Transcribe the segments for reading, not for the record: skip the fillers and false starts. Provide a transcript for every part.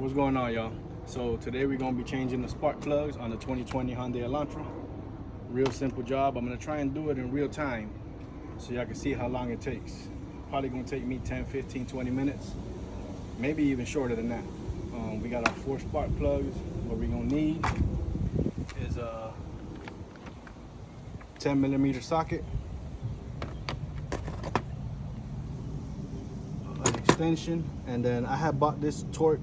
What's going on, y'all? So today we're gonna be changing the spark plugs on the 2020 Hyundai Elantra. Real simple job. I'm gonna try and do it in real time so y'all can see how long it takes. Probably gonna take me 10, 15, 20 minutes, maybe even shorter than that. We got our 4 spark plugs. What we're gonna need is a 10mm socket, an extension, and then I have bought this torque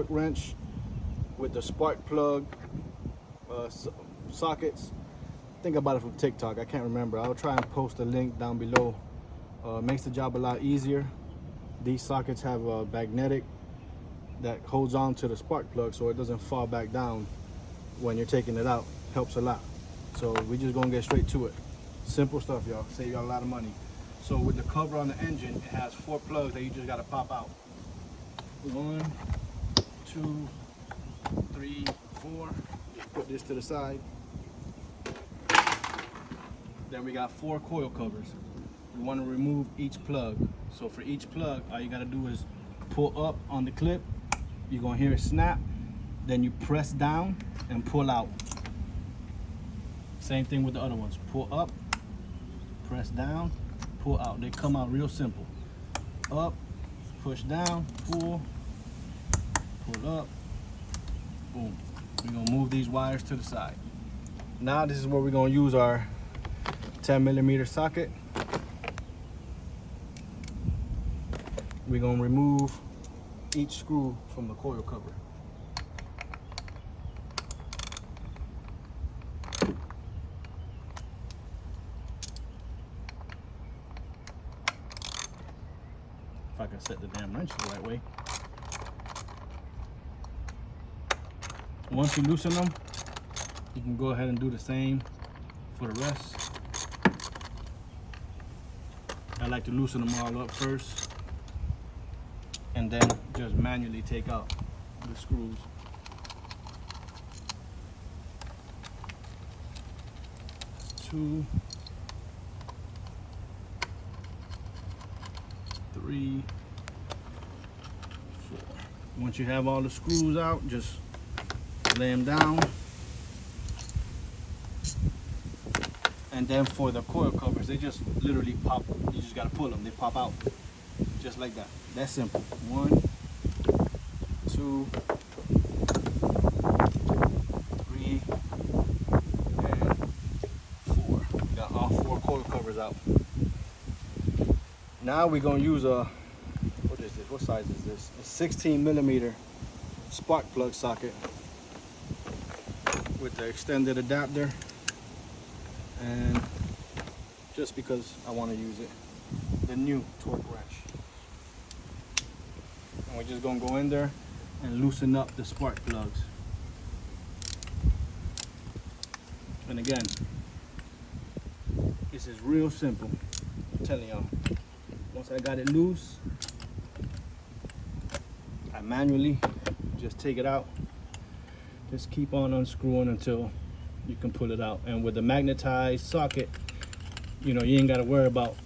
wrench with the spark plug sockets. I think I bought it from TikTok. I can't remember. I'll try and post a link down below. Makes the job a lot easier. These sockets have a magnetic that holds on to the spark plug so it doesn't fall back down when you're taking it out. Helps a lot. So we're just gonna get straight to it. Simple stuff, y'all. Save y'all a lot of money. So with the cover on the engine, it has 4 plugs that you just gotta pop out. 1, 2, 3, 4. Just put this to the side. Then we got 4 coil covers. We want to remove each plug. So for each plug, all you gotta do is pull up on the clip. You're gonna hear it snap. Then you press down and pull out. Same thing with the other ones. Pull up, press down, pull out. They come out real simple. Up, push down, pull up, boom. We're gonna move these wires to the side. Now this is where we're gonna use our 10mm socket. We're gonna remove each screw from the coil cover. If I can set the damn wrench the right way. Once you loosen them, you can go ahead and do the same for the rest. I like to loosen them all up first and then just manually take out the screws. Two, 3, 4. Once you have all the screws out, just lay them down. And then for the coil covers, they just literally pop. You just gotta pull them. They pop out just like that. That's simple. 1, 2, 3, and 4. Got all 4 coil covers out. Now we're gonna use a, what is this? What size is this? A 16mm spark plug socket with the extended adapter. And just because I want to use it, the new torque wrench. And we're just gonna go in there and loosen up the spark plugs. And again, this is real simple. I'm telling y'all. Once I got it loose, I manually just take it out. Just keep on unscrewing until you can pull it out. And with the magnetized socket, you know, you ain't got to worry about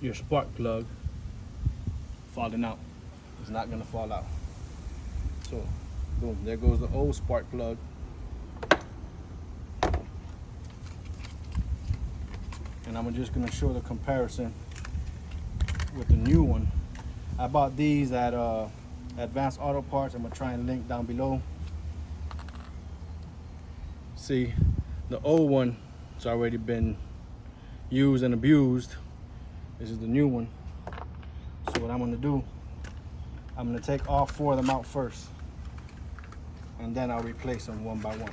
your spark plug falling out. It's not gonna fall out. So boom, there goes the old spark plug. And I'm just gonna show the comparison with the new one. I bought these at Advanced Auto Parts. I'm gonna try and link down below. See, the old one has already been used and abused. This is the new one. So what I'm gonna do, I'm gonna take all 4 of them out first, and then I'll replace them one by one.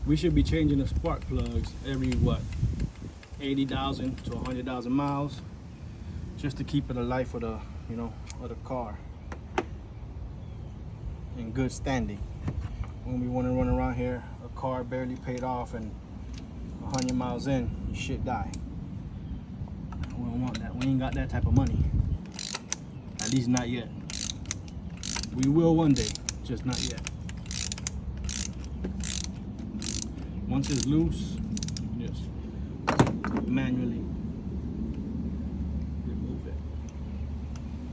We should be changing the spark plugs every, what, 80,000 to 100,000 miles, just to keep it alive for the, you know, of the car in good standing. When we want to run around here, a car barely paid off and 100 miles in, your shit die. We don't want that. We ain't got that type of money. At least not yet. We will one day, just not yet. Once it's loose, just manually remove it.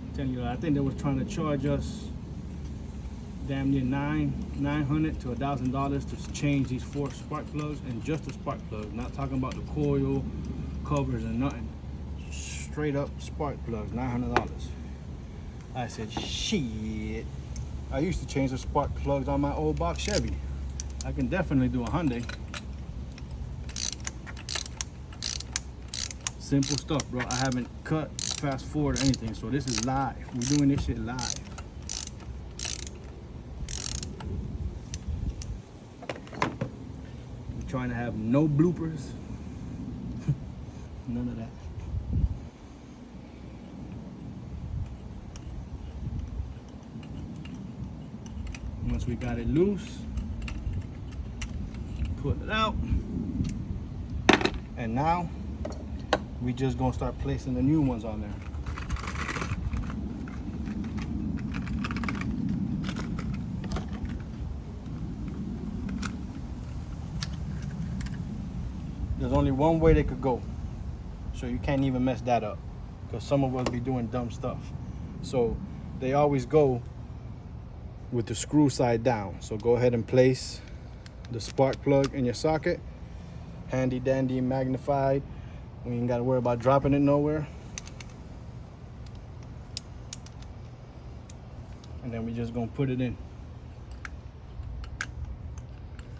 I'm telling you, I think they was trying to charge us damn near $900 to $1,000 to change these 4 spark plugs, and just the spark plugs, not talking about the coil covers and nothing. Straight up spark plugs, $900. I said, shit. I used to change the spark plugs on my old box Chevy. I can definitely do a Hyundai. Simple stuff, bro. I haven't cut, fast forward, or anything, so this is live. We're doing this shit live. I'm trying to have no bloopers. None of that. Once we got it loose, put it out, and now we just gonna start placing the new ones on there. There's only one way they could go, so you can't even mess that up, because some of us be doing dumb stuff. So they always go with the screw side down. So go ahead and place the spark plug in your socket. Handy dandy, magnified. We ain't gotta worry about dropping it nowhere. And then we just gonna put it in.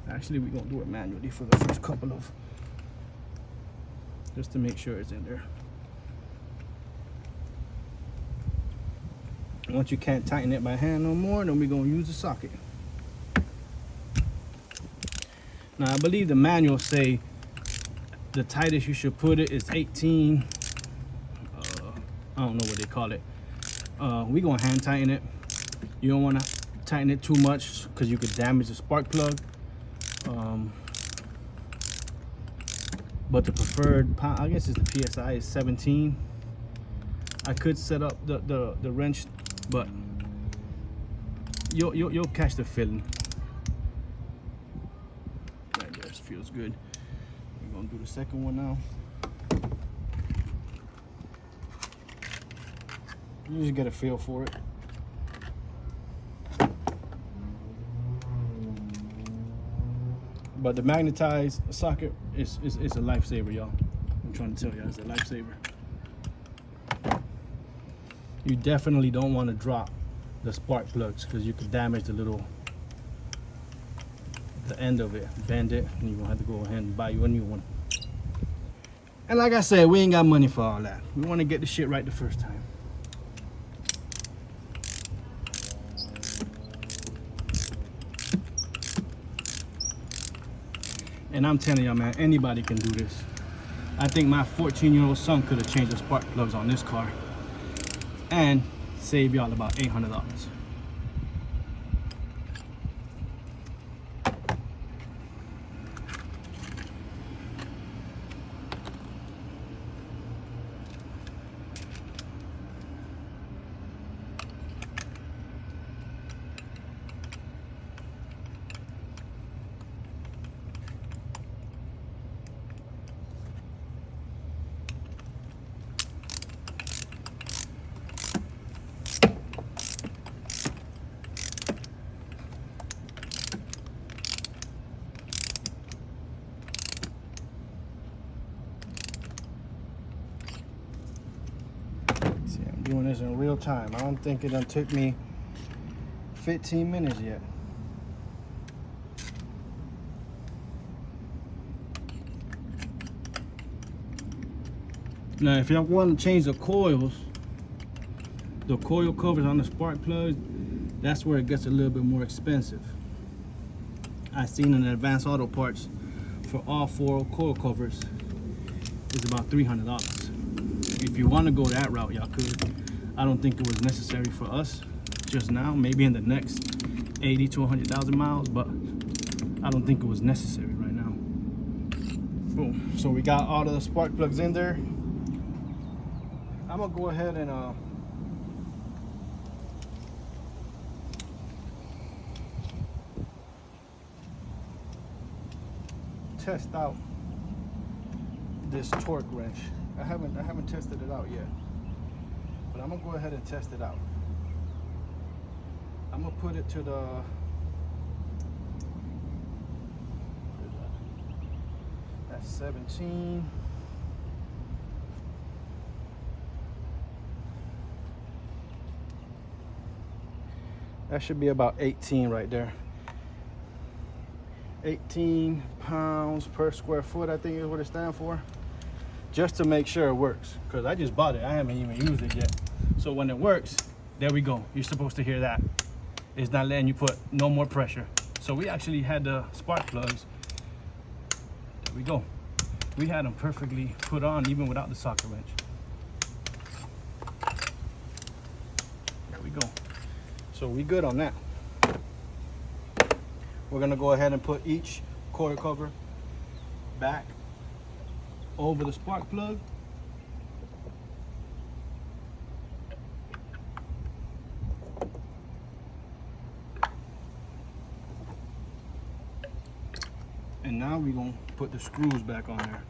Actually, we're gonna do it manually for the first couple of, just to make sure it's in there. Once you can't tighten it by hand no more, then we're gonna use the socket. Now I believe the manuals say the tightest you should put it is 18. I don't know what they call it. We're gonna hand tighten it. You don't wanna tighten it too much because you could damage the spark plug. But the preferred pound, I guess it's the PSI, is 17. I could set up the wrench, but you'll catch the feeling. Right there, it feels good. We're gonna do the second one now. You just get a feel for it. But the magnetized socket is a lifesaver, y'all. I'm trying to tell you, it's a lifesaver. You definitely don't want to drop the spark plugs because you could damage the end of it, bend it, and you're gonna have to go ahead and buy you a new one. And like I said, we ain't got money for all that. We want to get the shit right the first time. And I'm telling y'all, man, anybody can do this. I think my 14-year-old son could have changed the spark plugs on this car and save y'all about $800. Doing this in real time. I don't think it done took me 15 minutes yet. Now, if y'all want to change the coils, the coil covers on the spark plugs, that's where it gets a little bit more expensive. I seen in Advanced Auto Parts for all 4 coil covers is about $300. If you want to go that route, y'all could. I don't think it was necessary for us just now. Maybe in the next 80 to 100,000 miles, but I don't think it was necessary right now. Boom. So we got all of the spark plugs in there. I'm gonna go ahead and test out this torque wrench. I haven't tested it out yet, but I'm gonna go ahead and test it out. I'm gonna put it to the that's 17. That should be about 18 right there. 18 pounds per square foot, I think is what it stands for. Just to make sure it works, because I just bought it. I haven't even used it yet. So when it works, there we go. You're supposed to hear that. It's not letting you put no more pressure. So we actually had the spark plugs. There we go. We had them perfectly put on even without the socket wrench. There we go. So we good on that. We're gonna go ahead and put each coil cover back over the spark plug. And now we're gonna put the screws back on there.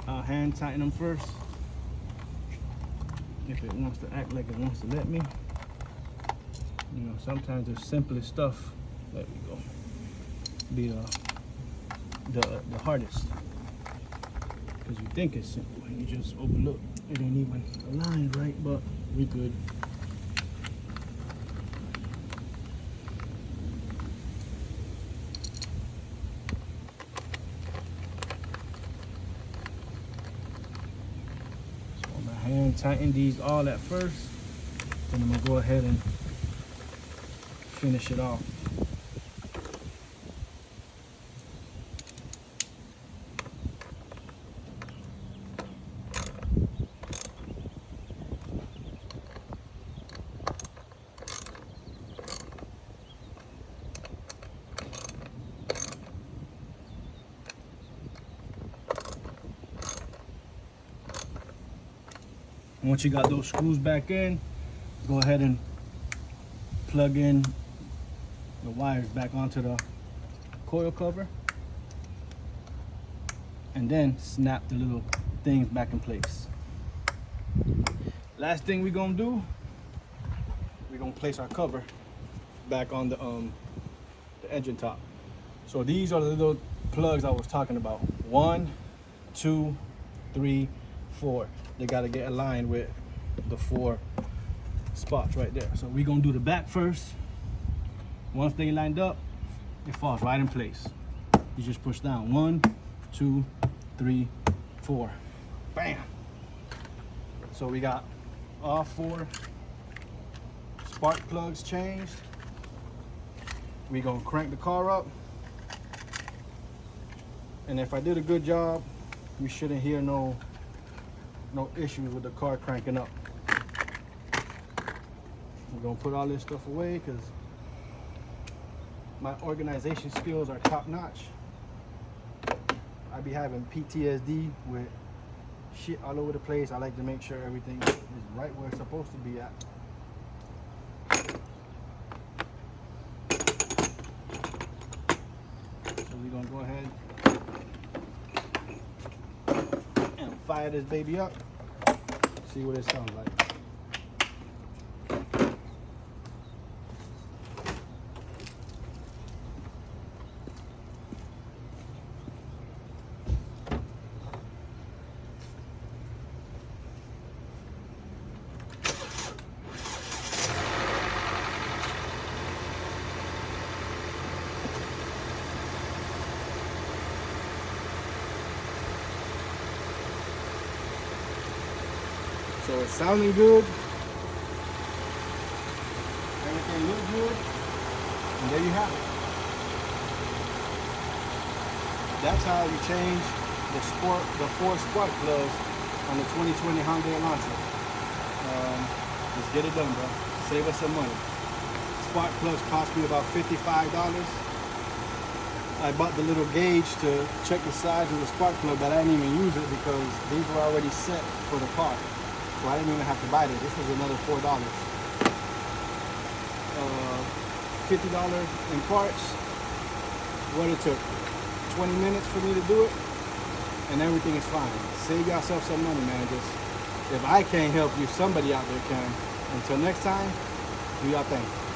I'll hand tighten them first. If it wants to act like it wants to let me. You know, sometimes the simplest stuff, there we go, be the hardest. Because you think it's simple and you just overlook. It ain't even aligned right, but we good. So I'm gonna hand tighten these all at first, then I'm gonna go ahead and finish it off. Once you got those screws back in, go ahead and plug in the wires back onto the coil cover, and then snap the little things back in place. Last thing we're gonna do, we're gonna place our cover back on the engine top. So these are the little plugs I was talking about. 1, 2, 3, 4. They got to get aligned with the 4 spots right there. So we're gonna do the back first. Once they lined up, it falls right in place. You just push down. 1, 2, 3, 4. Bam. So we got all 4 spark plugs changed. We're gonna crank the car up. And if I did a good job, you shouldn't hear no issues with the car cranking up. I'm gonna put all this stuff away because my organization skills are top notch. I be having PTSD with shit all over the place. I like to make sure everything is right where it's supposed to be at. So we're gonna go ahead and fire this baby up. See what it sounds like. So it's sounding good. Everything looks good. And there you have it. That's how you change the 4 spark plugs on the 2020 Hyundai Elantra. Get it done, bro. Save us some money. Spark plugs cost me about $55. I bought the little gauge to check the size of the spark plug, but I didn't even use it because these were already set for the car. So I didn't even have to buy this. This was another $4. $50 in parts. What it took 20 minutes for me to do it, and everything is fine. Save yourself some money, man. Just, if I can't help you, somebody out there can. Until next time, do your thing.